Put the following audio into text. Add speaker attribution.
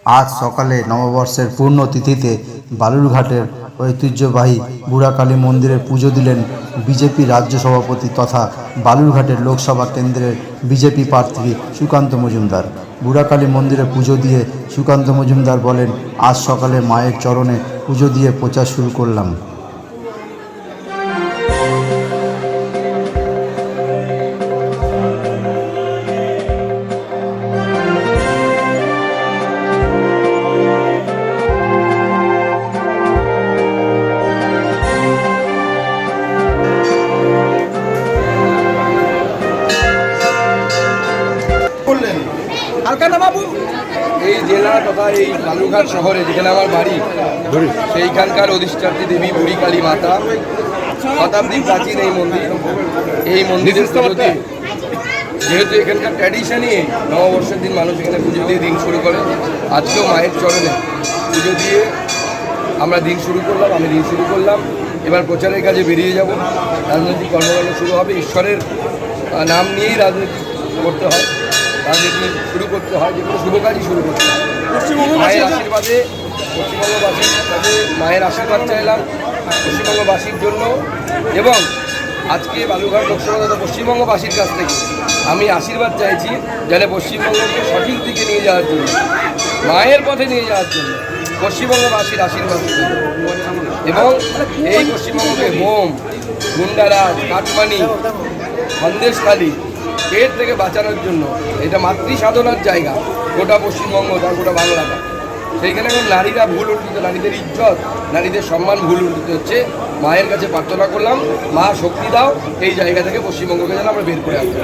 Speaker 1: আজ সকালে নববর্ষের পূর্ণতিথিতে বালুরঘাটের ঐতিহ্যবাহী বুড়াকালী মন্দিরে পুজো দিলেন বিজেপি রাজ্য সভাপতি তথা বালুরঘাটের লোকসভা কেন্দ্রের বিজেপি প্রার্থী সুকান্ত মজুমদার। বুড়াকালী মন্দিরে পুজো দিয়ে সুকান্ত মজুমদার বলেন, আজ সকালে মায়ের চরণে পুজো দিয়ে প্রচার শুরু করলাম।
Speaker 2: এই জেলা তথা এই বালুরঘাট শহরে যেখানে আমার বাড়ি, সেইখানকার অধিষ্ঠাত্রী দেবী বুড়ি কালী মাতা, শতাব্দী প্রাচীন এই মন্দিরের পুজোতে যেহেতু এখানকার ট্র্যাডিশনই নববর্ষের দিন মানুষ এখানে পুজো দিয়ে দিন শুরু করে, আজকেও মায়ের চরণে পুজো দিয়ে আমরা দিন শুরু করলাম, আমি দিন শুরু করলাম। এবার প্রচারের কাজে বেরিয়ে যাব, রাজনৈতিক কর্মকাণ্ড শুরু হবে। ঈশ্বরের নাম নিয়েই রাজনীতি করতে হয়, রাজনীতি শুরু করতে হয়, যে কোনো শুভ কাজই শুরু করতে হয়। মায়ের আশীর্বাদে পশ্চিমবঙ্গবাসীর কাছে মায়ের আশীর্বাদ চাইলাম পশ্চিমবঙ্গবাসীর জন্য, এবং আজকে বালুরঘাট লোকসভা তথা পশ্চিমবঙ্গবাসীর কাছ থেকে আমি আশীর্বাদ চাইছি যেন পশ্চিমবঙ্গকে সঠিক দিকে নিয়ে যাওয়ার জন্য, মায়ের পথে নিয়ে যাওয়ার জন্য পশ্চিমবঙ্গবাসীর আশীর্বাদ, এবং এই পশ্চিমবঙ্গকে বোম, গুন্ডারাজ, কাটমানি, সন্দেশখালী এর থেকে বাঁচানোর জন্য এটা মাতৃ সাধনার জায়গা গোটা পশ্চিমবঙ্গ বা গোটা বাংলাটা। সেইখানে এখন নারীরা ভুল উল্টিত, নারীদের ইজ্জত, নারীদের সম্মান ভুল উল্টিত হচ্ছে। মায়ের কাছে প্রার্থনা করলাম, মা শক্তি দাও, এই জায়গা থেকে পশ্চিমবঙ্গকে যেন আমরা বের করে আনতে।